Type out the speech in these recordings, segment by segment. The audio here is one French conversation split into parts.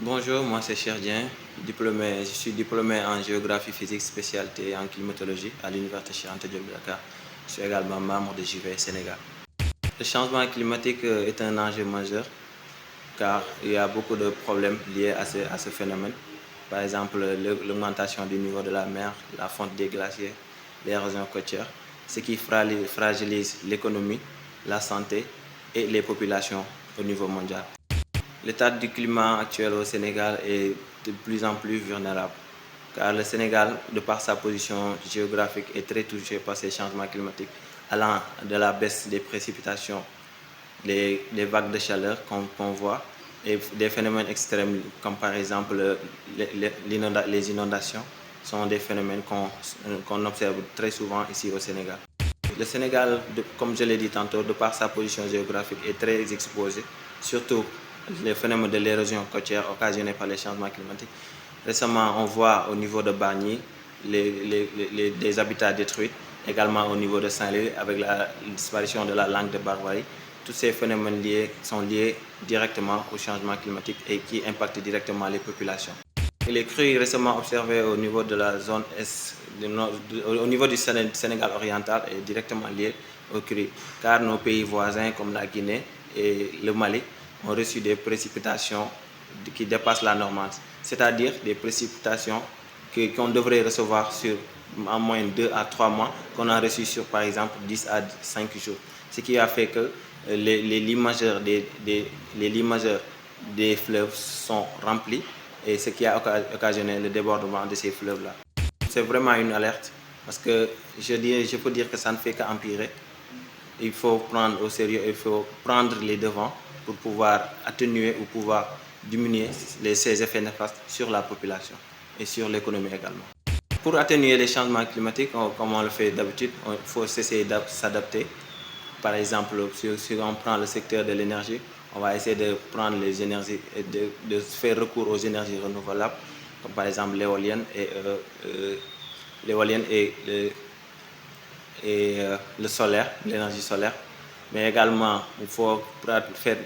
Bonjour, moi c'est Cherdien, je suis diplômé en géographie physique spécialité en climatologie à l'université Cheikh Anta Diop de Dakar. Je suis également membre de JV Sénégal. Le changement climatique est un enjeu majeur car il y a beaucoup de problèmes liés à ce phénomène. Par exemple, l'augmentation du niveau de la mer, la fonte des glaciers, l'érosion côtière, ce qui fragilise l'économie, la santé et les populations au niveau mondial. L'état du climat actuel au Sénégal est de plus en plus vulnérable, car le Sénégal, de par sa position géographique, est très touché par ces changements climatiques, allant de la baisse des précipitations, les vagues de chaleur qu'on voit, et des phénomènes extrêmes, comme par exemple les inondations, sont des phénomènes qu'on observe très souvent ici au Sénégal. Le Sénégal, comme je l'ai dit tantôt, de par sa position géographique, est très exposé, surtout les phénomènes de l'érosion côtière occasionnés par les changements climatiques. Récemment, on voit au niveau de Bagny des habitats détruits, également au niveau de Saint-Louis avec la disparition de la langue de Barbarie. Tous ces phénomènes sont liés directement au changement climatique et qui impactent directement les populations. Les crues récemment observées au niveau de la zone Est, au niveau du Sénégal oriental est directement lié aux crues, car nos pays voisins comme la Guinée et le Mali ont reçu des précipitations qui dépassent la normale, c'est-à-dire des précipitations qu'on devrait recevoir sur en moins 2 à 3 mois, qu'on a reçu sur par exemple 10 à 5 jours. Ce qui a fait que les lits majeurs des fleuves sont remplis et ce qui a occasionné le débordement de ces fleuves-là. C'est vraiment une alerte parce que je peux dire que ça ne fait qu'empirer. Il faut prendre au sérieux, il faut prendre les devants pour pouvoir atténuer ou pouvoir diminuer ces effets néfastes sur la population et sur l'économie également. Pour atténuer les changements climatiques, comme on le fait d'habitude, il faut essayer de s'adapter. Par exemple, si on prend le secteur de l'énergie, on va essayer de prendre les énergies et de faire recours aux énergies renouvelables, comme par exemple l'éolienne et le solaire, l'énergie solaire. Mais également, il faut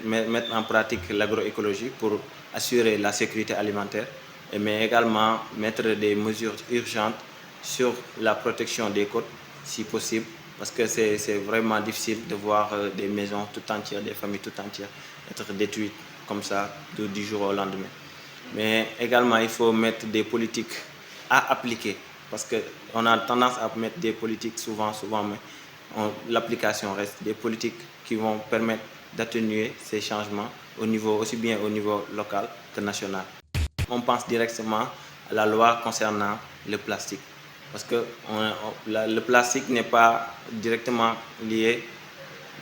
mettre en pratique l'agroécologie pour assurer la sécurité alimentaire, mais également mettre des mesures urgentes sur la protection des côtes, si possible, parce que c'est vraiment difficile de voir des maisons tout entières, des familles tout entières être détruites comme ça du jour au lendemain. Mais également, il faut mettre des politiques à appliquer, parce qu'on a tendance à mettre des politiques souvent, mais l'application reste des politiques qui vont permettre d'atténuer ces changements aussi bien au niveau local que national. On pense directement à la loi concernant le plastique, parce que le plastique n'est pas directement lié,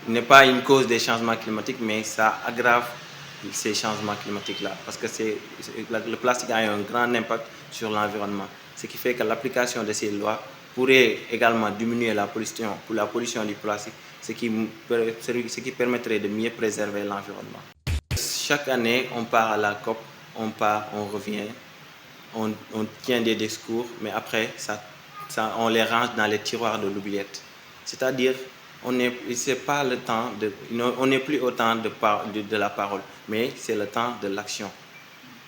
n'est pas une cause des changements climatiques, mais ça aggrave ces changements climatiques-là, parce que le plastique a un grand impact sur l'environnement, ce qui fait que l'application de ces lois pourrait également diminuer la pollution du plastique, ce qui permettrait de mieux préserver l'environnement. Chaque année, on part à la COP, on revient, on tient des discours, mais après, on les range dans les tiroirs de l'oubliette. C'est-à-dire, on n'est plus au temps de la parole, mais c'est le temps de l'action.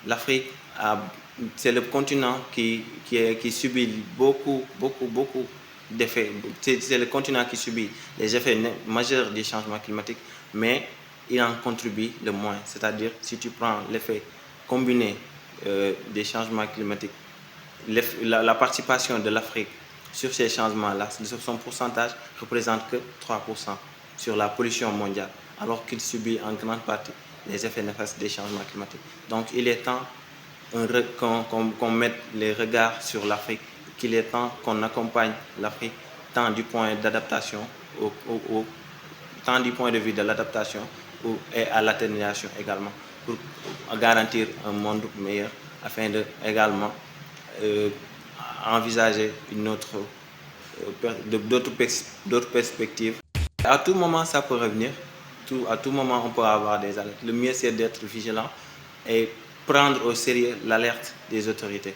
L'Afrique, c'est le continent qui subit beaucoup d'effets. C'est le continent qui subit les effets majeurs des changements climatiques, mais il en contribue le moins. C'est-à-dire, si tu prends l'effet combiné des changements climatiques, la participation de l'Afrique sur ces changements-là, son pourcentage représente que 3% sur la pollution mondiale, alors qu'il subit en grande partie les effets néfastes des changements climatiques. Donc il est temps qu'on mette les regards sur l'Afrique, qu'il est temps qu'on accompagne l'Afrique tant du point d'adaptation, tant du point de vue de l'adaptation et à l'atténuation également, pour garantir un monde meilleur, afin de également envisager d'autres perspectives. À tout moment, ça peut revenir. À tout moment, on peut avoir des alertes. Le mieux, c'est d'être vigilant et prendre au sérieux l'alerte des autorités.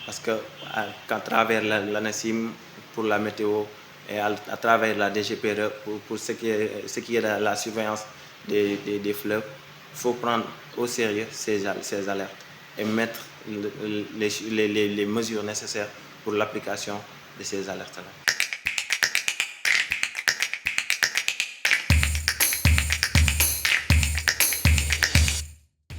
Parce qu'à travers l'ANACIM pour la météo et à travers la DGPRE pour ce qui est de la surveillance des fleuves, il faut prendre au sérieux ces alertes. et mettre les mesures nécessaires pour l'application de ces alertes-là.